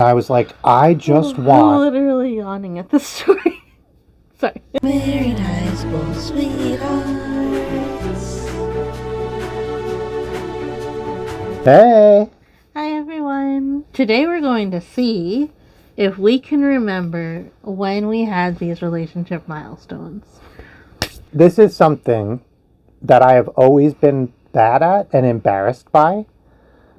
I was like, I just want... I'm literally yawning at the story. Sorry. Married high school sweethearts. Hey! Hi everyone. Today we're going to see if we can remember when we had these relationship milestones. This is something that I have always been bad at and embarrassed by.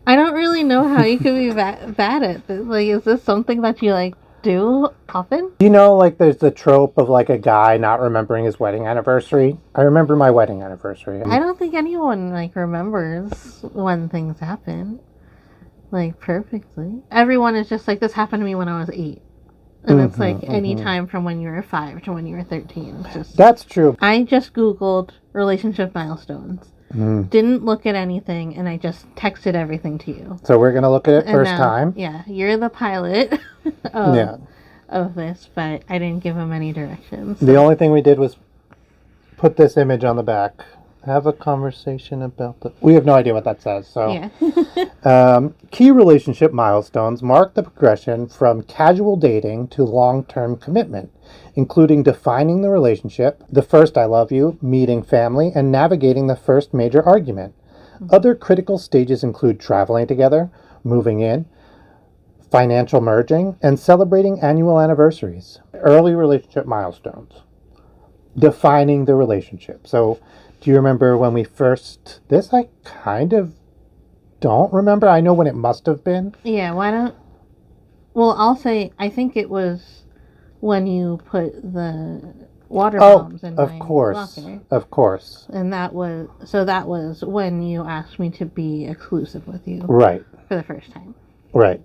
I don't really know how you could be bad at this. Like, is this something that you, do often? You know, there's the trope of, a guy not remembering his wedding anniversary. I remember my wedding anniversary. I don't think anyone, remembers when things happen. Perfectly. Everyone is just this happened to me when I was 8. And it's any time from when you were 5 to when you were 13. That's true. I just Googled relationship milestones. Didn't look at anything, and I just texted everything to you. So we're going to look at it first time? Yeah, you're the pilot of this, but I didn't give him any directions. So. The only thing we did was put this image on the back. Have a conversation about the... We have no idea what that says, so... Yeah. Key relationship milestones mark the progression from casual dating to long-term commitment, including defining the relationship, the first I love you, meeting family, and navigating the first major argument. Other critical stages include traveling together, moving in, financial merging, and celebrating annual anniversaries. Early relationship milestones. Defining the relationship. So... Do you remember when we first... This I kind of don't remember. I know when it must have been. Yeah, why don't... Well, I'll say, I think it was when you put the water bombs in my locker. Of course. And that was... So that was when you asked me to be exclusive with you. Right. For the first time. Right.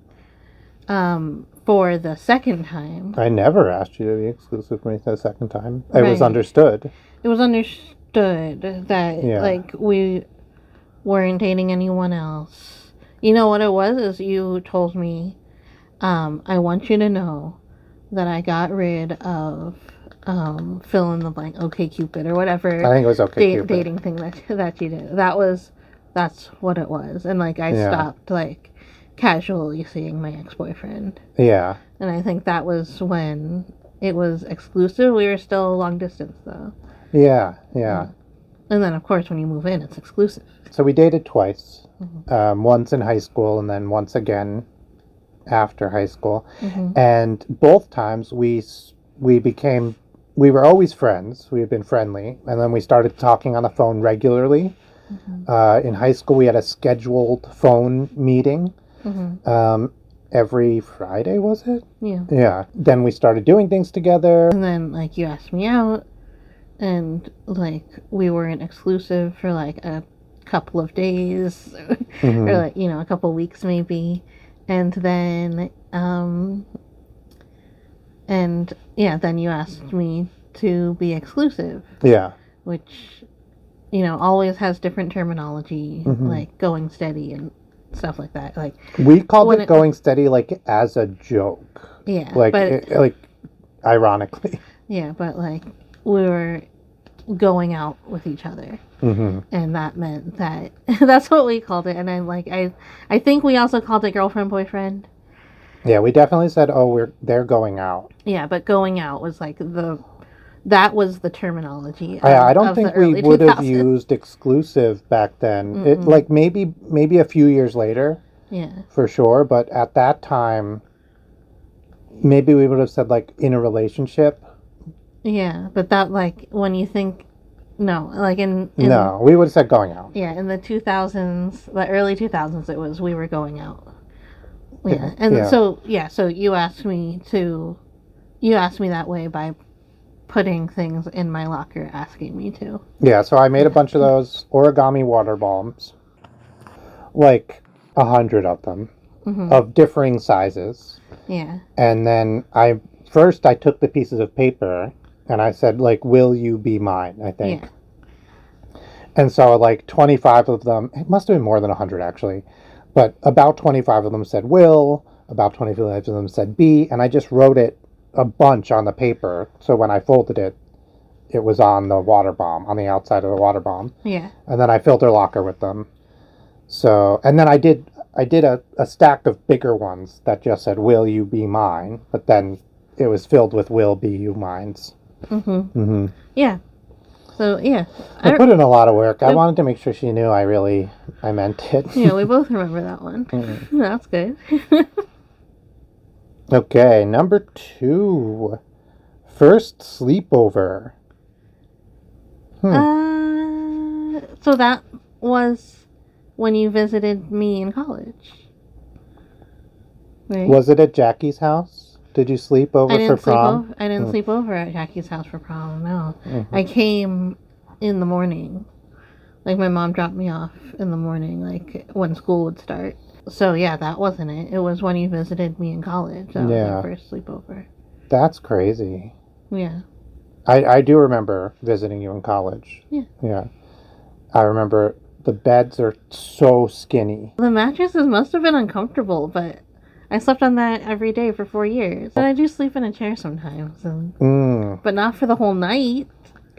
For the second time... I never asked you to be exclusive with me the second time. It was understood. It was understood that we weren't dating anyone else. You know what it was is you told me I want you to know that I got rid of fill in the blank OkCupid or whatever. I think it was OkCupid. Dating thing that you did. That's what it was. And I stopped casually seeing my ex-boyfriend. Yeah. And I think that was when it was exclusive. We were still long distance though. Yeah. And then, of course, when you move in, it's exclusive. So we dated twice. Once in high school and then once again after high school. And both times we were always friends. We had been friendly. And then we started talking on the phone regularly. In high school, we had a scheduled phone meeting. Every Friday, was it? Yeah. Yeah. Then we started doing things together. And then, you asked me out. And, we weren't exclusive for, a couple of days. Or, a couple of weeks, maybe. And then, then you asked me to be exclusive. Yeah. Which, always has different terminology, going steady and stuff like that. We called it going steady, as a joke. Yeah. Ironically. Yeah, but, we were going out with each other. And that meant that that's what we called it. And I think we also called it girlfriend boyfriend. Yeah, we definitely said, they're going out. Yeah, but going out was that was the terminology. I don't think we would have used exclusive back then. It maybe a few years later. Yeah. For sure, but at that time maybe we would have said in a relationship. Yeah, but that when you think no, no, we would have said going out. Yeah, in the 2000s, the early 2000s, it was we were going out. Yeah, and so you asked me that way by putting things in my locker, asking me to. Yeah, so I made a bunch of those origami water bombs, 100 of them, of differing sizes. Yeah. And then I took the pieces of paper and I said, will you be mine, I think. Yeah. And so, 25 of them, it must have been more than 100, actually, but about 25 of them said will, about 25 of them said be, and I just wrote it a bunch on the paper, so when I folded it, it was on the water bomb, on the outside of the water bomb. Yeah. And then I filled their locker with them. So, and then I I did a stack of bigger ones that just said, "Will you be mine?" But then it was filled with "Will be you mines." Yeah. So, yeah. I put in a lot of work. I wanted to make sure she knew I meant it. Yeah, we both remember that one. That's good. Okay, number 2. First sleepover. So that was when you visited me in college. Right? Was it at Jackie's house? Did you sleep over for prom? I didn't sleep over at Jackie's house for prom, no. I came in the morning. Like, my mom dropped me off in the morning, like, when school would start. So, yeah, that wasn't it. It was when you visited me in college. That was our first sleepover. That's crazy. Yeah. I do remember visiting you in college. Yeah. I remember the beds are so skinny. The mattresses must have been uncomfortable, but I slept on that every day for 4 years. And I do sleep in a chair sometimes, but not for the whole night.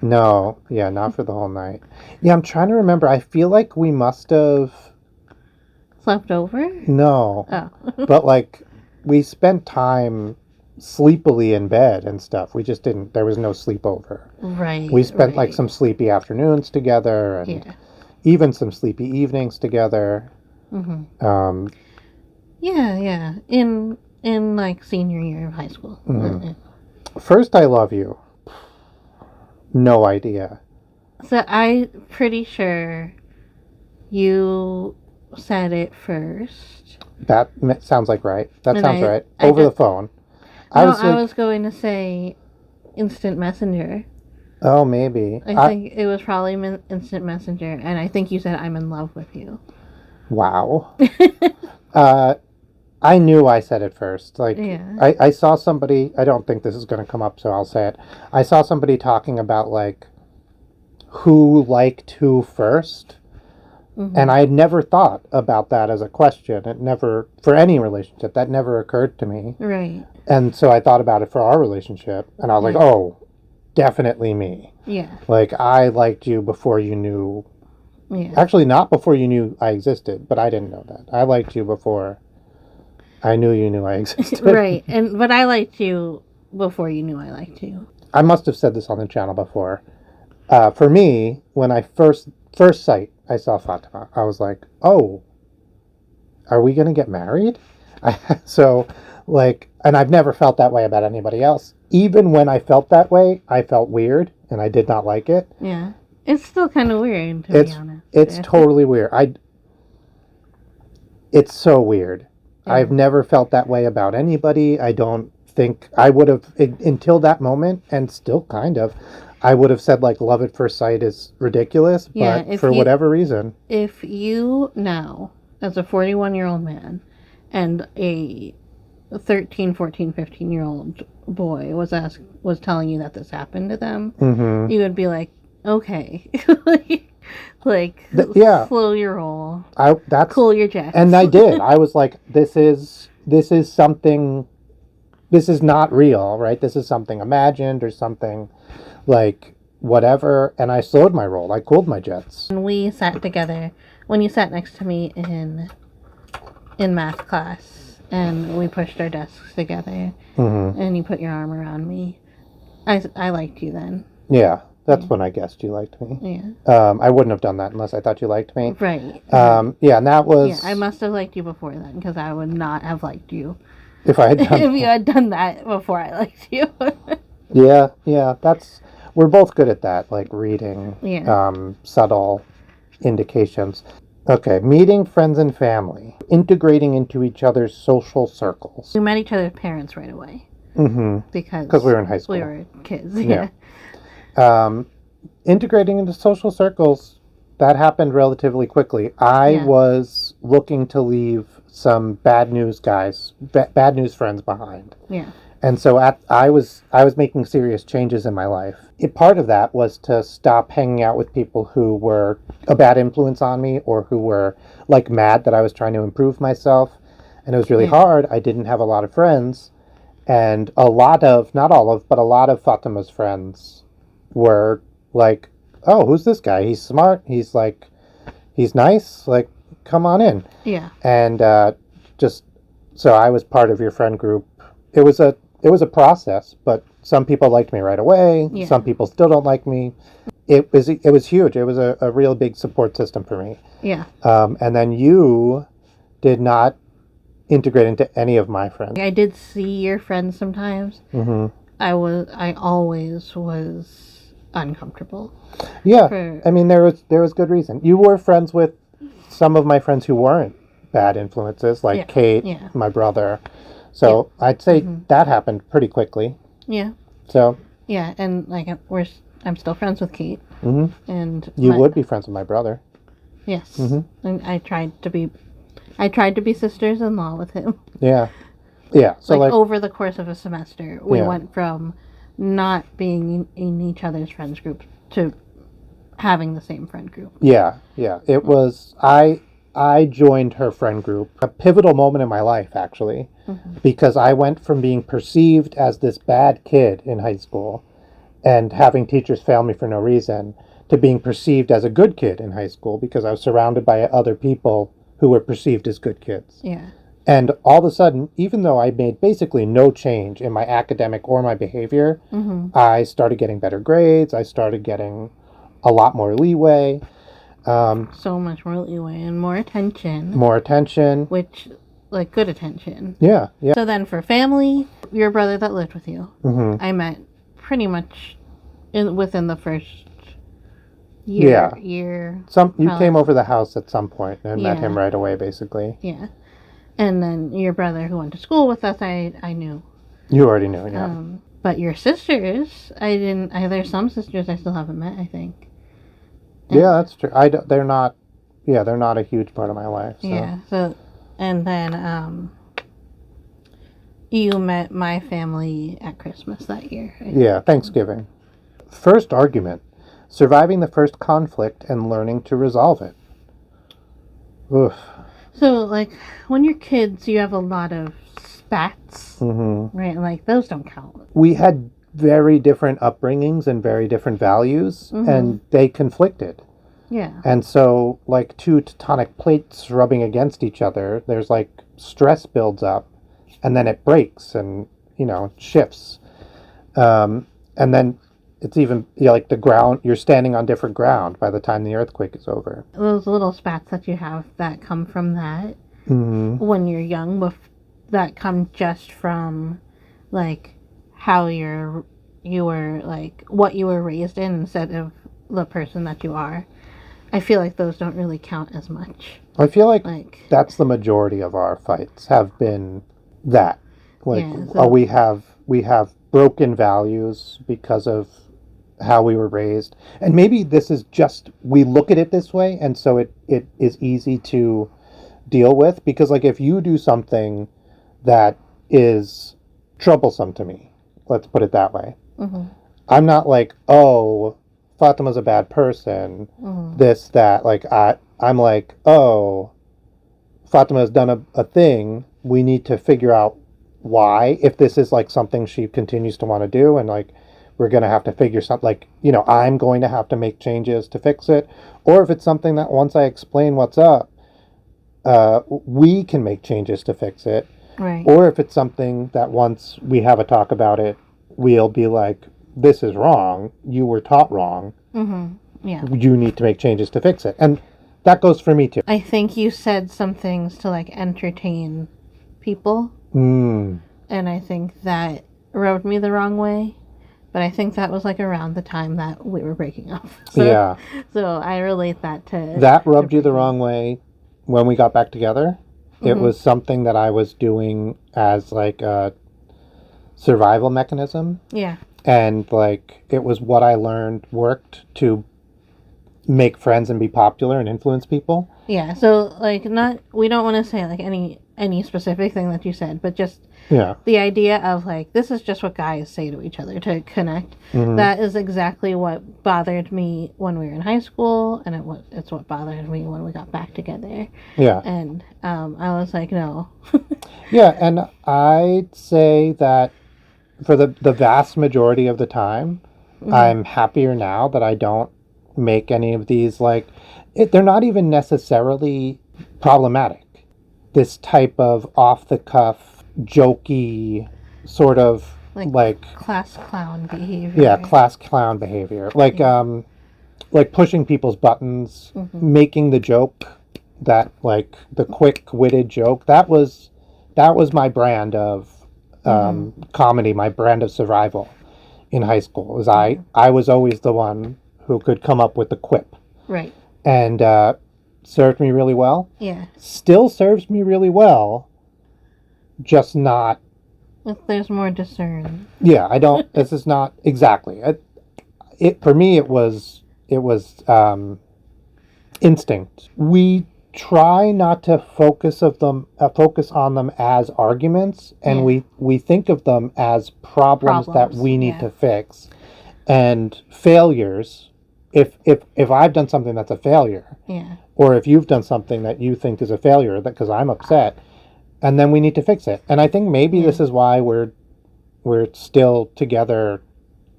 No, yeah, not for the whole night. Yeah, I'm trying to remember. I feel like we must have... Slept over? No. Oh. But, like, we spent time sleepily in bed and stuff. We just didn't... There was no sleepover. Right. We spent, like, some sleepy afternoons together and even some sleepy evenings together. Yeah. In, like, senior year of high school. First I Love You. No idea. So I'm pretty sure you said it first. That sounds like right. That sounds right. Over the phone. I was going to say Instant Messenger. Oh, maybe. I think it was probably Instant Messenger, and I think you said I'm in love with you. Wow. I knew I said it first. Like, I saw somebody, I don't think this is going to come up, so I'll say it. I saw somebody talking about, like, who liked who first. And I had never thought about that as a question. It never, for any relationship, that never occurred to me. Right. And so I thought about it for our relationship, and I was like, oh, definitely me. Yeah. Like, I liked you before you knew. Yeah. Actually, not before you knew I existed, but I didn't know that. I liked you before I knew you knew I existed. Right. But I liked you before you knew I liked you. I must have said this on the channel before. For me, when I first sight I saw Fatima, I was like, oh, are we going to get married? So, like, and I've never felt that way about anybody else. Even when I felt that way, I felt weird, and I did not like it. Yeah. It's still kind of weird, to be honest. It's totally weird. It's so weird. Yeah. I've never felt that way about anybody. I don't think I would have, until that moment, and still kind of, I would have said, like, love at first sight is ridiculous, but for whatever reason. If you now, as a 41-year-old man, and a 13, 14, 15-year-old boy was telling you that this happened to them, you would be like, okay. Slow your roll. Cool your jets. And I did. I was like, this is something, this is not real, right? This is something imagined or something, like, whatever. And I slowed my roll. I cooled my jets. And we sat together, when you sat next to me in math class, and we pushed our desks together, and you put your arm around me, I liked you then. Yeah. That's when I guessed you liked me. Yeah. I wouldn't have done that unless I thought you liked me. Right. Yeah, and that was... Yeah, I must have liked you before then, because I would not have liked you. If I had done... if you had done that before I liked you. Yeah, that's... We're both good at that, like reading subtle indications. Okay, meeting friends and family. Integrating into each other's social circles. We met each other's parents right away. Because we were in high school. We were kids, yeah. Integrating into social circles, that happened relatively quickly. I was looking to leave some bad news friends behind. Yeah. And so I was making serious changes in my life. Part of that was to stop hanging out with people who were a bad influence on me or who were, like, mad that I was trying to improve myself. And it was really hard. I didn't have a lot of friends. And a lot of Fatima's friends were like, oh, who's this guy? He's smart. He's nice. Like, come on in. Yeah. And just so I was part of your friend group. It was a process, but some people liked me right away. Yeah. Some people still don't like me. It was huge. It was a real big support system for me. Yeah. And then you did not integrate into any of my friends. I did see your friends sometimes. Mm-hmm. I always was uncomfortable. Yeah. I mean, there was good reason. You were friends with some of my friends who weren't bad influences, like Kate, my brother. So I'd say that happened pretty quickly. Yeah. So. Yeah, and like I'm still friends with Kate. Mm-hmm. And you would be friends with my brother. Yes. Mm-hmm. And I tried to be sisters-in-law with him. Yeah. Yeah. So like over the course of a semester, we went from not being in each other's friends group to having the same friend group. Yeah. Yeah. It was I joined her friend group, a pivotal moment in my life, actually, because I went from being perceived as this bad kid in high school and having teachers fail me for no reason to being perceived as a good kid in high school because I was surrounded by other people who were perceived as good kids. Yeah. And all of a sudden, even though I made basically no change in my academic or my behavior, I started getting better grades. I started getting a lot more leeway. So much more leeway and more attention. More attention. Which, like, good attention. Yeah, yeah. So then for family, your brother that lived with you, I met pretty much within the first year. You came over the house at some point and met him right away, basically. Yeah. And then your brother who went to school with us, I knew. You already knew, yeah. But your sisters, I didn't. There's some sisters I still haven't met, I think. Yeah, that's true. They're not a huge part of my life. So. Yeah. So, and then you met my family at Christmas that year. Yeah, Thanksgiving. First argument: surviving the first conflict and learning to resolve it. Oof. So, like, when you're kids, you have a lot of spats, right? Like, those don't count. We had very different upbringings and very different values, and they conflicted. Yeah. And so, like, two tectonic plates rubbing against each other, there's, like, stress builds up, and then it breaks and, shifts. And then it's even, like, the ground, you're standing on different ground by the time the earthquake is over. Those little spats that you have that come from that when you're young, that come just from, like, how you were, like, what you were raised in instead of the person that you are. I feel like those don't really count as much. I feel like that's the majority of our fights have been that. Like, we have broken values because of how we were raised. And maybe this is just, we look at it this way, and so it is easy to deal with. Because, like, if you do something that is troublesome to me, let's put it that way, I'm not like, oh, Fatima's a bad person, this, that. Like, I'm like, oh, Fatima's done a thing. We need to figure out why, if this is, like, something she continues to want to do, and, like, we're going to have to figure something, like, I'm going to have to make changes to fix it. Or if it's something that once I explain what's up, we can make changes to fix it. Right. Or if it's something that once we have a talk about it, we'll be like, this is wrong. You were taught wrong. Yeah. You need to make changes to fix it. And that goes for me too. I think you said some things to, like, entertain people. And I think that rubbed me the wrong way. But I think that was, like, around the time that we were breaking up. So I relate that to... That rubbed you the wrong way when we got back together? It was something that I was doing as, like, a survival mechanism. Yeah. And, like, it was what I learned worked to make friends and be popular and influence people. Yeah, so, like, we don't want to say, like, any specific thing that you said, but just the idea of, like, this is just what guys say to each other to connect. That is exactly what bothered me when we were in high school, and it's what bothered me when we got back together. Yeah. And I was like, no. Yeah, and I'd say that for the vast majority of the time, I'm happier now that I don't make any of these, like, they're not even necessarily problematic. This type of off-the-cuff, jokey sort of like class clown behavior. Yeah, class clown behavior. Like pushing people's buttons, making the joke, that like the quick-witted joke. That was my brand of comedy, my brand of survival in high school. I was always the one who could come up with the quip. Right. And served me really well. Yeah. Still serves me really well, just not... If there's more discern. Yeah, I don't... This is not... Exactly. For me, it was instinct. We try not to focus on them as arguments, and we think of them as problems that we need to fix, and failures. If I've done something that's a failure, or if you've done something that you think is a failure, that because I'm upset, and then we need to fix it. And I think maybe this is why we're still together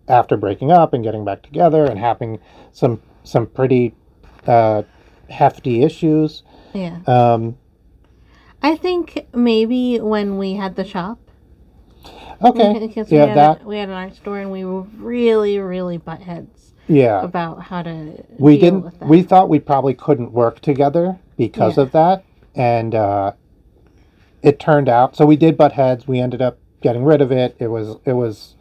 after breaking up and getting back together and having some pretty hefty issues. Yeah. I think maybe when we had the shop. Okay. Because we had an art store and we were really, really butt heads. Yeah. About how to we deal didn't with that. We thought we probably couldn't work together because of that, and it turned out so we did butt heads. We ended up getting rid of it. It was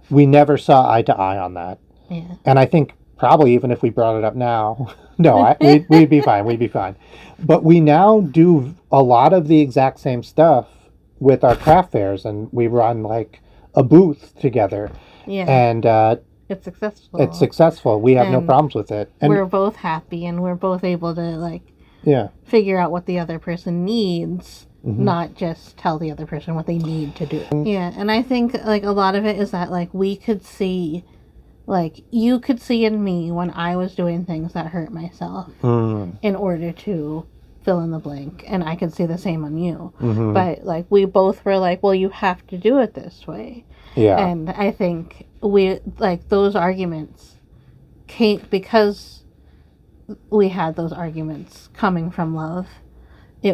we never saw eye to eye on that. Yeah. And I think probably even if we brought it up now, we'd be fine. We'd be fine. But we now do a lot of the exact same stuff with our craft fairs, and we run like a booth together. Yeah. And it's successful. It's successful. We have no problems with it. And we're both happy, and we're both able to figure out what the other person needs, not just tell the other person what they need to do. Yeah, and I think like a lot of it is that like we could see, like you could see in me when I was doing things that hurt myself in order to fill in the blank, and I could see the same on you. But like we both were like, well, you have to do it this way. Yeah. And I think we like those arguments came because we had those arguments coming from love. They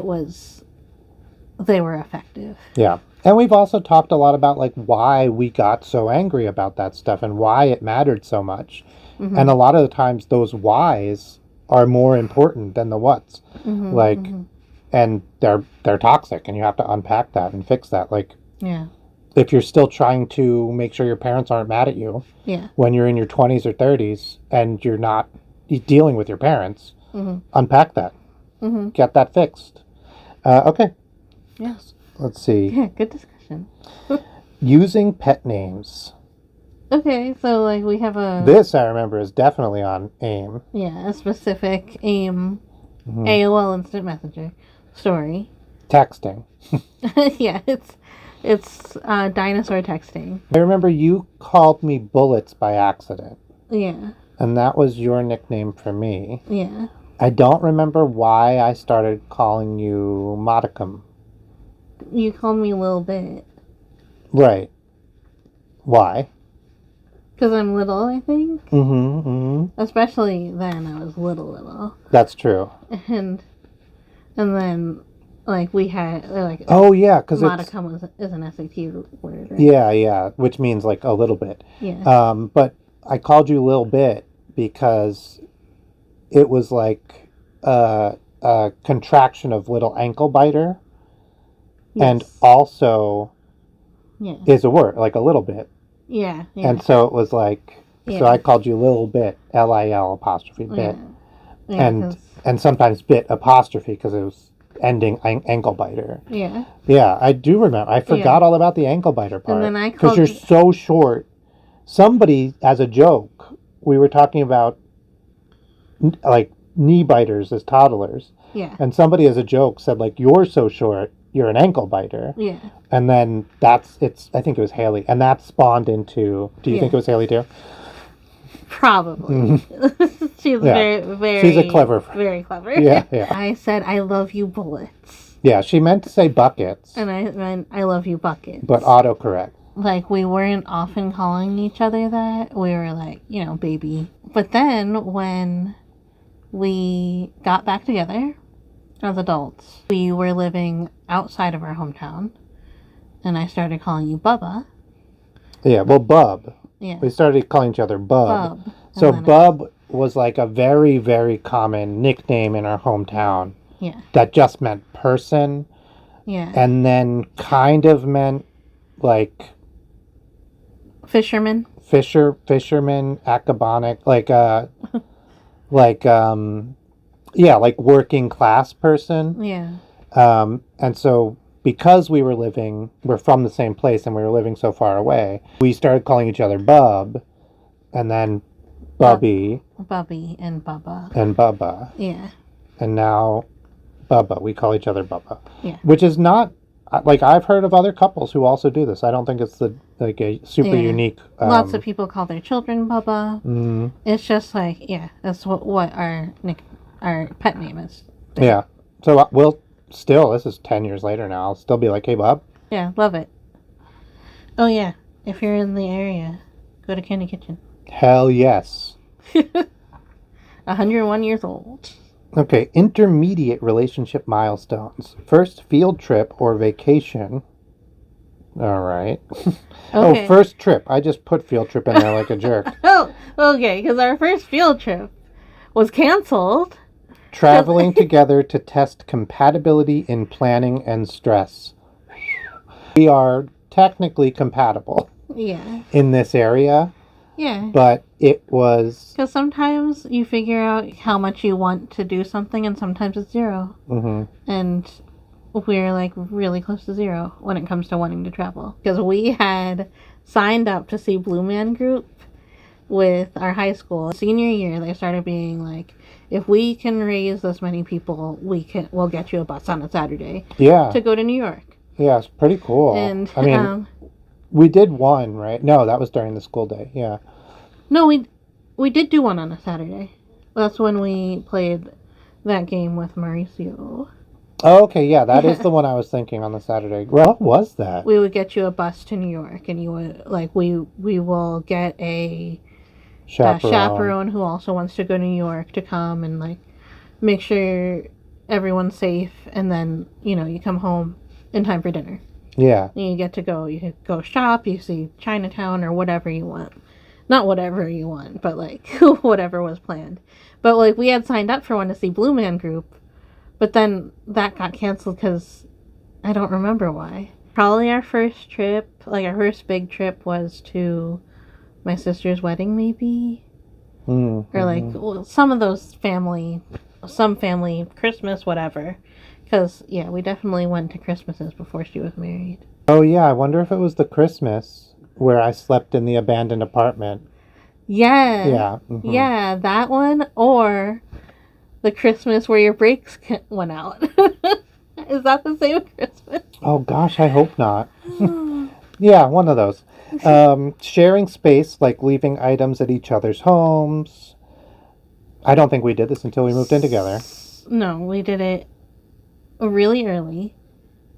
were effective. Yeah. And we've also talked a lot about like why we got so angry about that stuff and why it mattered so much. And a lot of the times those whys are more important than the whats. And they're toxic, and you have to unpack that and fix that. Like, yeah. If you're still trying to make sure your parents aren't mad at you when you're in your 20s or 30s and you're not dealing with your parents, unpack that. Get that fixed. Okay. Yes. Let's see. Yeah, good discussion. Using pet names. Okay, so like we have This, I remember, is definitely on AIM. Yeah, a specific AIM, AOL Instant Messenger story. Texting. Yeah, it's dinosaur texting. I remember you called me Bullets by accident. Yeah. And that was your nickname for me. Yeah. I don't remember why I started calling you Modicum. You called me Lil Bit. Right. Why? Because I'm little, I think. Especially then, I was little. That's true. And then, like, we had, like... Oh, yeah, because Modicum is an SAT word, right? Yeah, which means, like, a little bit. Yeah. But I called you Lil Bit because it was, like, a contraction of little ankle biter. Yes. And also is a word, like a little bit. Yeah. And so it was like, so I called you Lil Bit, LIL apostrophe bit. Yeah, and sometimes bit apostrophe because it was ending ankle biter. Yeah. Yeah, I do remember. I forgot all about the ankle biter part. And then I because you're so short. Somebody, as a joke, we were talking about like knee biters as toddlers. Yeah. And somebody, as a joke, said like, "You're so short, you're an ankle biter." Yeah. And then I think it was Haley, and that spawned into. Do you think it was Haley too? Probably. She's very. She's a clever. Very clever. Yeah. I said, "I love you, bullets." Yeah, she meant to say buckets. And I meant, "I love you, buckets." But autocorrect. Like, we weren't often calling each other that. We were like, baby. But then when we got back together as adults, we were living outside of our hometown, and I started calling you Bubba. Yeah, well, Bub. Yeah. We started calling each other Bub. Bub. So Bub was like a very, very common nickname in our hometown. Yeah. That just meant person. Yeah. And then kind of meant like fisherman, acabonic, like working class person. Yeah. And so because we're from the same place and we were living so far away, we started calling each other Bub, and then Bubby. Bubby and Bubba. And Bubba. Yeah. And now Bubba. We call each other Bubba. Yeah. Which is not, like, I've heard of other couples who also do this. I don't think it's a super unique. Lots of people call their children Bubba. Mm-hmm. It's just like, that's what our pet name is. Yeah. So we'll still, this is 10 years later now, I'll still be like, hey, Bub. Yeah, love it. Oh, yeah. If you're in the area, go to Candy Kitchen. Hell yes. 101 years old. Okay, intermediate relationship milestones. First field trip or vacation. All right. Okay. Oh, first trip. I just put field trip in there like a jerk. Oh, okay, because our first field trip was canceled. Traveling together to test compatibility in planning and stress. We are technically compatible. Yeah. In this area. Yeah. But it was... Because sometimes you figure out how much you want to do something, and sometimes it's 0. Mm-hmm. And we're like really close to 0 when it comes to wanting to travel. Because we had signed up to see Blue Man Group with our high school. Senior year, they started being like, if we can raise this many people, we'll get you a bus on a Saturday. Yeah. To go to New York. Yeah, it's pretty cool. And I mean, we did one, right? No, that was during the school day. Yeah. No, we did do one on a Saturday. That's when we played that game with Mauricio. Oh, okay, yeah, that is the one I was thinking on the Saturday. What was that? We would get you a bus to New York, and you would we will get a chaperone who also wants to go to New York to come and like make sure everyone's safe, and then you come home in time for dinner. Yeah. And you get to go shop, you see Chinatown or whatever you want. Not whatever you want, but like whatever was planned. But like we had signed up for one to see Blue Man Group, but then that got canceled because I don't remember why. Probably our first trip, like our first big trip, was to my sister's wedding, maybe. Mm-hmm. Or like some of those family Christmas, whatever. Because, yeah, we definitely went to Christmases before she was married. Oh, yeah, I wonder if it was the Christmas where I slept in the abandoned apartment. Yeah. Yeah. Mm-hmm. Yeah, that one. Or the Christmas where your brakes went out. Is that the same Christmas? Oh, gosh, I hope not. Yeah, one of those. Sharing space, like leaving items at each other's homes. I don't think we did this until we moved in together. No, we did it really early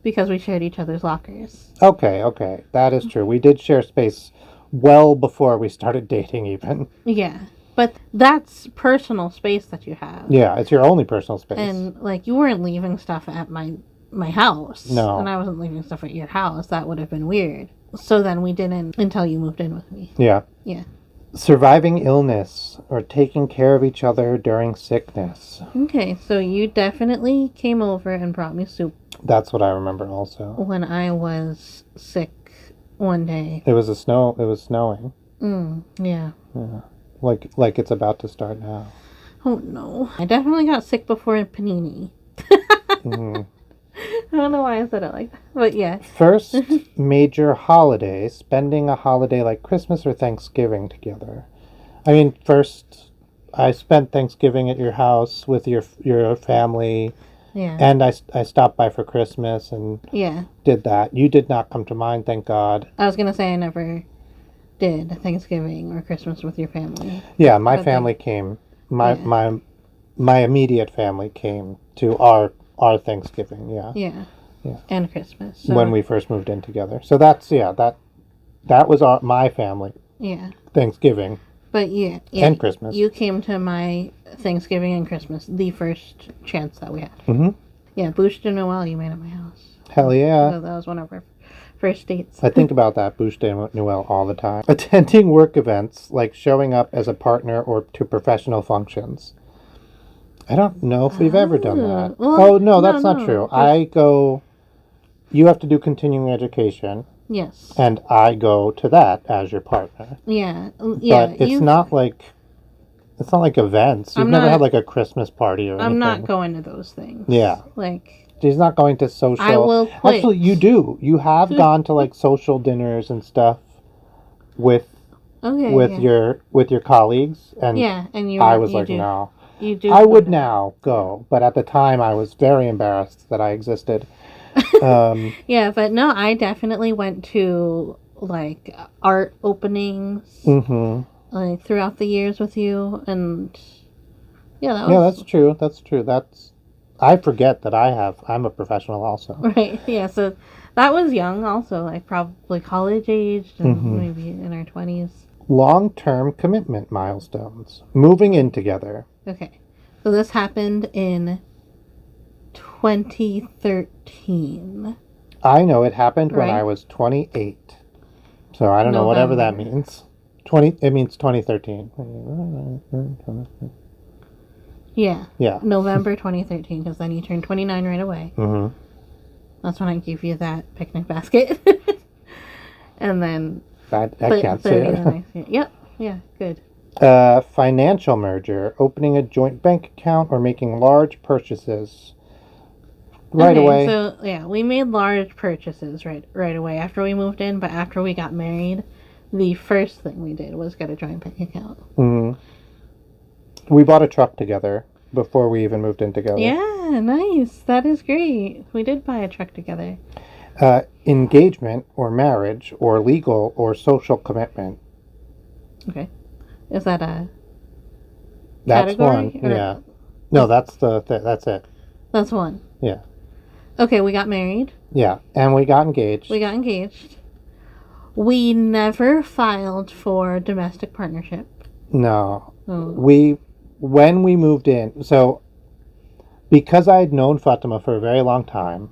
because we shared each other's lockers. Okay. That is true. We did share space well before we started dating even. Yeah. But that's personal space that you have. Yeah, it's your only personal space. And like you weren't leaving stuff at my house. No. And I wasn't leaving stuff at your house. That would have been weird. So then we didn't until you moved in with me. Yeah. Yeah. Surviving illness or taking care of each other during sickness. Okay, so you definitely came over and brought me soup. That's what I remember also. When I was sick one day. It was snowing. Yeah. Yeah. Like it's about to start now. Oh no. I definitely got sick before panini. Mm-hmm. I don't know why I said it like that. But yeah. First major holiday, spending a holiday like Christmas or Thanksgiving together. I mean, first I spent Thanksgiving at your house with your family. Yeah. And I stopped by for Christmas and did that. You did not come to mine, thank God. I was going to say I never did Thanksgiving or Christmas with your family. Yeah, my family came. My immediate family came to our Thanksgiving, yeah. Yeah. Yeah. And Christmas. So. When we first moved in together. So that's, that was my family. Yeah. Thanksgiving. But yeah. And Christmas. You came to my Thanksgiving and Christmas, the first chance that we had. Mm-hmm. Yeah, Bouche de Noël you made at my house. Hell yeah. So that was one of our first dates. I think about that Bouche de Noël all the time. Attending work events, like showing up as a partner or to professional functions. I don't know if we've ever done that. Well, no, that's not true. I go... You have to do continuing education. Yes. And I go to that as your partner. Yeah. But it's not like... It's not like events. You've never had like a Christmas party or anything. I'm not going to those things. Yeah. Like... She's not going to social... I will quit. Actually, you do. You have gone to like social dinners and stuff with your colleagues. And I was like, no. You do. I would now go. But at the time, I was very embarrassed that I existed. Yeah, but no, I definitely went to like art openings like throughout the years with you, and that's true. I forget that I'm a professional also. Right. Yeah. So that was young, also like probably college aged, and maybe in our 20s. Long-term commitment milestones. Moving in together. Okay, so this happened in 2013. I know it happened when I was 28. So I don't know, whatever that means. It means 2013. Yeah. Yeah. November 2013, because then you turned 29 right away. Mm-hmm. That's when I gave you that picnic basket. And then... I can't say it. Yep. Yeah, good. Financial merger. Opening a joint bank account or making large purchases. Right away. So, yeah, we made large purchases right away after we moved in, but after we got married, the first thing we did was get a joint bank account. Mm-hmm. We bought a truck together before we even moved in together. Yeah, nice. That is great. We did buy a truck together. Engagement or marriage or legal or social commitment. Okay. Is that a That's category? One. Yeah. No, that's that's it. That's one. Yeah. Okay, we got married. Yeah, and we got engaged. We never filed for domestic partnership. No. Oh. When we moved in, so because I had known Fatima for a very long time,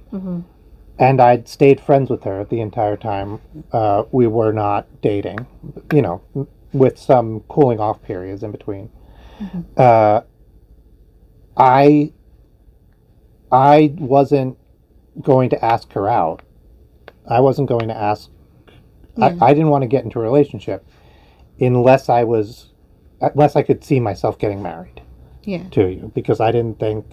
and I'd stayed friends with her the entire time, we were not dating, with some cooling off periods in between. I wasn't going to ask her out. I wasn't going to ask... Yeah. I didn't want to get into a relationship unless I could see myself getting married to you, because I didn't want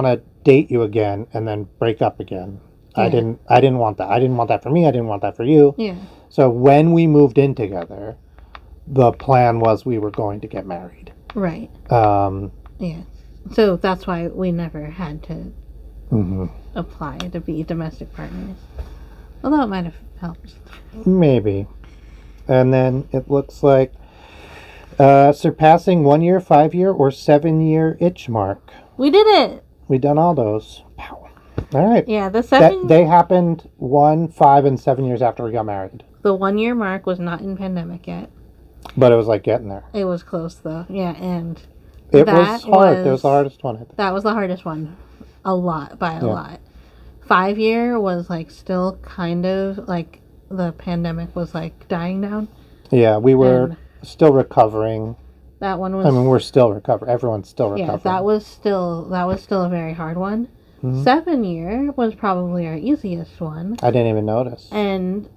to date you again and then break up again. Yeah. I didn't want that. I didn't want that for me. I didn't want that for you. Yeah. So when we moved in together, the plan was we were going to get married. Right. Yeah. So that's why we never had to apply to be domestic partners. Although it might have helped. Maybe. And then it looks like surpassing 1 year, 5 year, or 7 year itch mark. We did it. We done all those. Pow. All right. Yeah, the 7... They happened 1, 5, and 7 years after we got married. The 1 year mark was not in pandemic yet. But it was like getting there. It was close though. Yeah, and it was hard. It was the hardest one, I think. That was the hardest one. A lot. 5 year was like still kind of like the pandemic was like dying down. Yeah, we were still recovering. That one was... I mean, we're still recovering. Everyone's still recovering. Yeah, that was still a very hard one. 7 year was probably our easiest one. I didn't even notice. And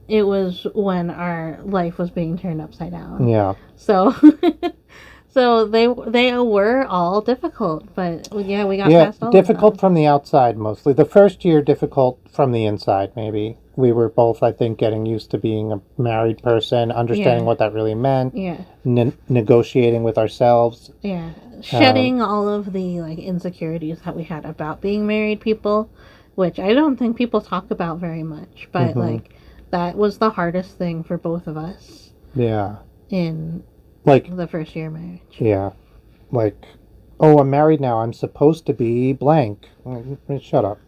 it was when our life was being turned upside down. Yeah. So... So they were all difficult, but yeah, we got past all of them. Difficult from the outside mostly. The first year difficult from the inside, maybe. We were both, I think, getting used to being a married person, understanding what that really meant. Yeah. Negotiating with ourselves. Yeah. Shedding all of the like insecurities that we had about being married people, which I don't think people talk about very much, but like that was the hardest thing for both of us. Yeah. In like the first year of marriage. Yeah. Like, oh, I'm married now. I'm supposed to be blank. Shut up.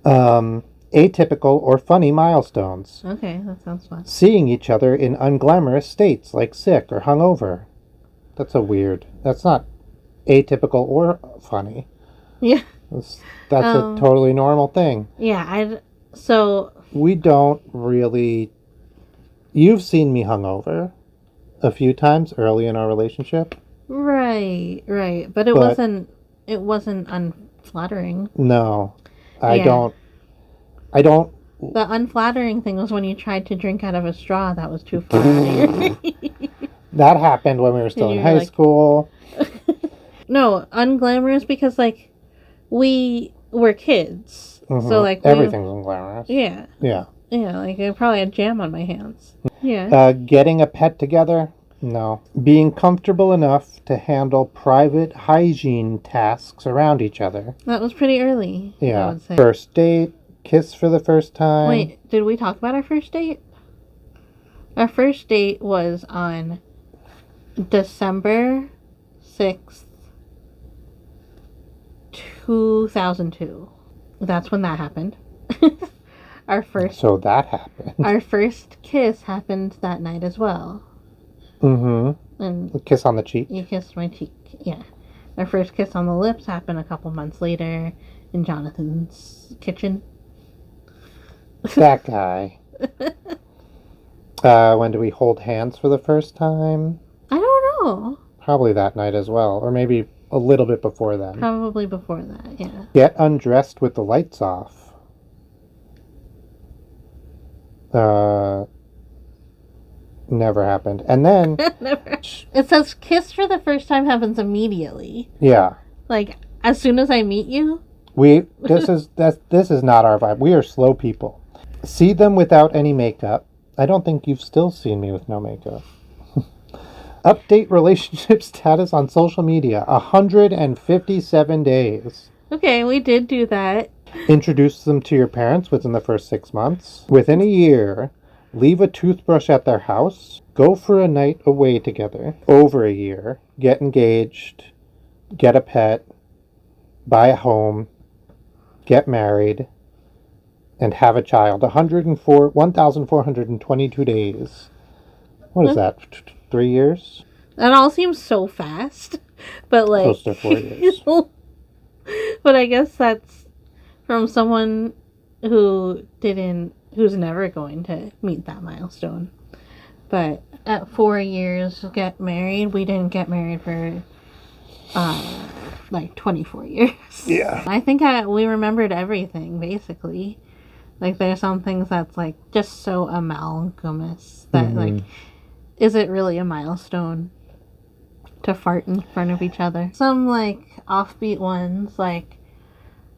Atypical or funny milestones. Okay, that sounds fun. Seeing each other in unglamorous states like sick or hungover. That's not atypical or funny. Yeah. That's a totally normal thing. Yeah, so... We don't really... You've seen me hungover a few times early in our relationship. Right. But it wasn't unflattering. No. I Yeah. don't... The unflattering thing was when you tried to drink out of a straw that was too far out. That happened when we were still in high school. No, unglamorous because, like, we were kids. Mm-hmm. So, like... Everything's unglamorous. Yeah. Yeah. Yeah, like, I probably had jam on my hands. Yeah. Getting a pet together? No. Being comfortable enough to handle private hygiene tasks around each other? That was pretty early, yeah. I would say. First date? Kiss for the first time? Wait, did we talk about our first date? Our first date was on December 6th, 2002. That's when that happened. So that happened. Our first kiss happened that night as well. Mm-hmm. And a kiss on the cheek? You kissed my cheek, yeah. Our first kiss on the lips happened a couple months later in Jonathan's kitchen. That guy. When do we hold hands for the first time? I don't know. Probably that night as well. Or maybe a little bit before then. Probably before that, yeah. Get undressed with the lights off. Never happened. And then... Never. It says kiss for the first time happens immediately. Yeah. Like, as soon as I meet you? This is not our vibe. We are slow people. See them without any makeup. I don't think you've still seen me with no makeup. Update relationship status on social media. 157 days. Okay, we did do that. Introduce them to your parents within the first 6 months. Within a year, leave a toothbrush at their house. Go for a night away together. Over a year, get engaged. Get a pet. Buy a home. Get married. And have a child. 1,422 days. What is that? 3 years? That all seems so fast. But like... Close to 4 years. But I guess that's from someone who's never going to meet that milestone. But at 4 years, get married. We didn't get married for... like 24 years. Yeah. I think we remembered everything, basically. Like, there's some things that's, like, just so amalgamous that, like, is it really a milestone to fart in front of each other? Some, like, offbeat ones, like,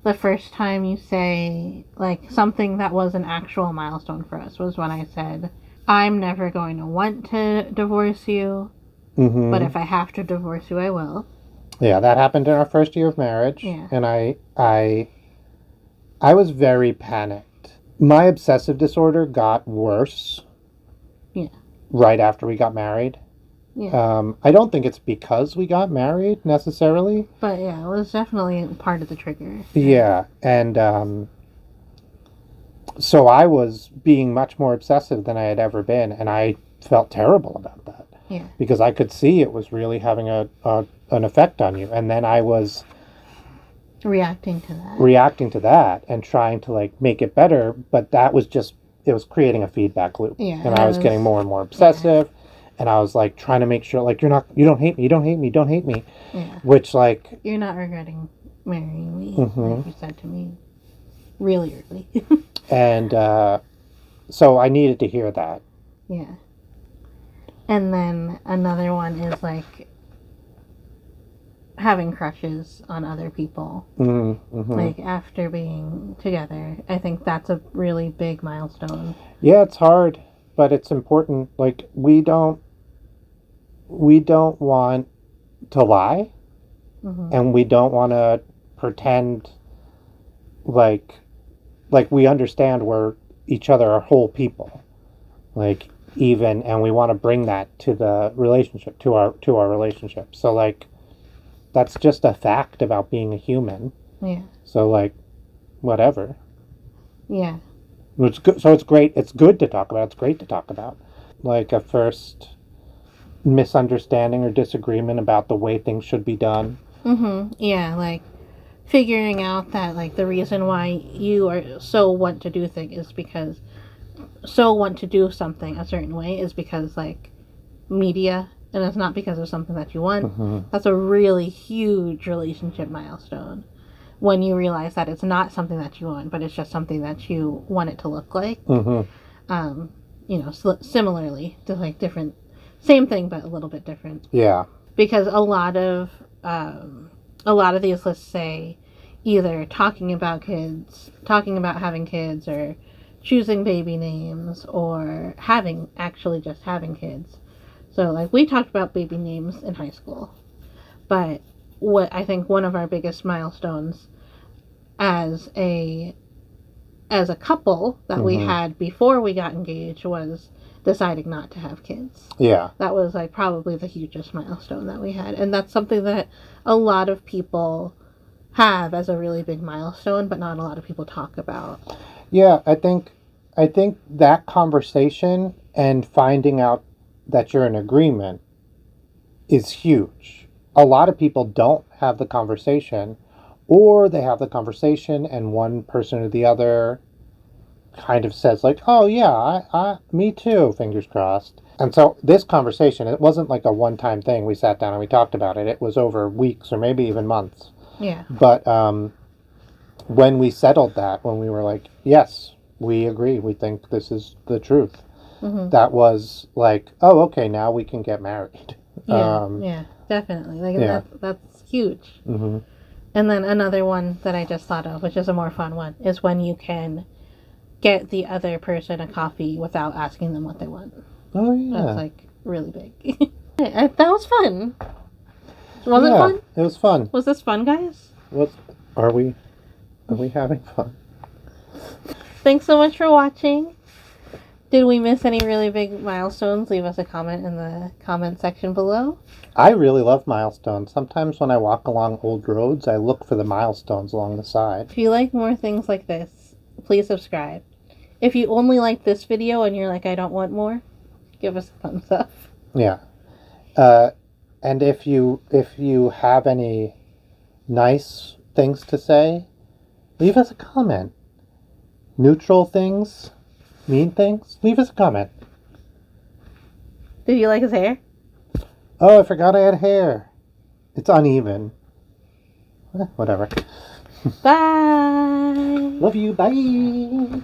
the first time you say, like, something that was an actual milestone for us was when I said, I'm never going to want to divorce you, but if I have to divorce you, I will. Yeah, that happened in our first year of marriage. Yeah. And I was very panicked. My obsessive disorder got worse. Yeah. Right after we got married. Yeah. I don't think it's because we got married necessarily. But yeah, it was definitely part of the trigger. Yeah. And so I was being much more obsessive than I had ever been, and I felt terrible about that. Yeah. Because I could see it was really having an effect on you. And then I was reacting to that and trying to like make it better, but that was just, it was creating a feedback loop. Yeah. And I was getting more and more obsessive. Yeah. And I was like trying to make sure like you don't hate me. Yeah. Which like you're not regretting marrying me, like you said to me really early. And so I needed to hear that. Yeah. And then another one is like having crushes on other people. Like after being together. I think that's a really big milestone. Yeah, it's hard, but it's important. Like we don't want to lie, and we don't want to pretend like we understand we're each other are whole people. Like even, and we want to bring that to the relationship, to our relationship. So like that's just a fact about being a human. Yeah. So like whatever. Yeah. It's good. So it's great. It's good to talk about. It's great to talk about. Like a first misunderstanding or disagreement about the way things should be done. Yeah, like figuring out that like the reason why you are so want to do thing is because want to do something a certain way is because like media, and it's not because of something that you want. Mm-hmm. That's a really huge relationship milestone when you realize that it's not something that you want, but it's just something that you want it to look like. Mm-hmm. Similarly to like different, same thing but a little bit different. Yeah. Because a lot of these lists say either talking about having kids, or choosing baby names, or just having kids. So like we talked about baby names in high school, but what I think one of our biggest milestones as a couple that we had before we got engaged was deciding not to have kids. Yeah. That was like probably the hugest milestone that we had. And that's something that a lot of people have as a really big milestone, but not a lot of people talk about. Yeah, I think that conversation and finding out that you're in agreement is huge. A lot of people don't have the conversation, or they have the conversation and one person or the other kind of says like, oh yeah, I me too, fingers crossed. And so this conversation, it wasn't like a one-time thing. We sat down and we talked about it. It was over weeks or maybe even months. Yeah. But when we settled that, when we were like, yes, we agree, we think this is the truth, that was like, oh, okay, now we can get married. Yeah, definitely. Like that's huge. Mm-hmm. And then another one that I just thought of, which is a more fun one, is when you can get the other person a coffee without asking them what they want. Oh yeah, that's like really big. That was fun. Was it fun? It was fun. Was this fun, guys? Are we having fun? Thanks so much for watching. Did we miss any really big milestones? Leave us a comment in the comment section below. I really love milestones. Sometimes when I walk along old roads, I look for the milestones along the side. If you like more things like this, please subscribe. If you only like this video and you're like, I don't want more, give us a thumbs up. Yeah. And if you have any nice things to say, leave us a comment. Neutral things, mean things, leave us a comment. Did you like his hair? Oh, I forgot I had hair. It's uneven. Whatever. Bye. Love you. Bye.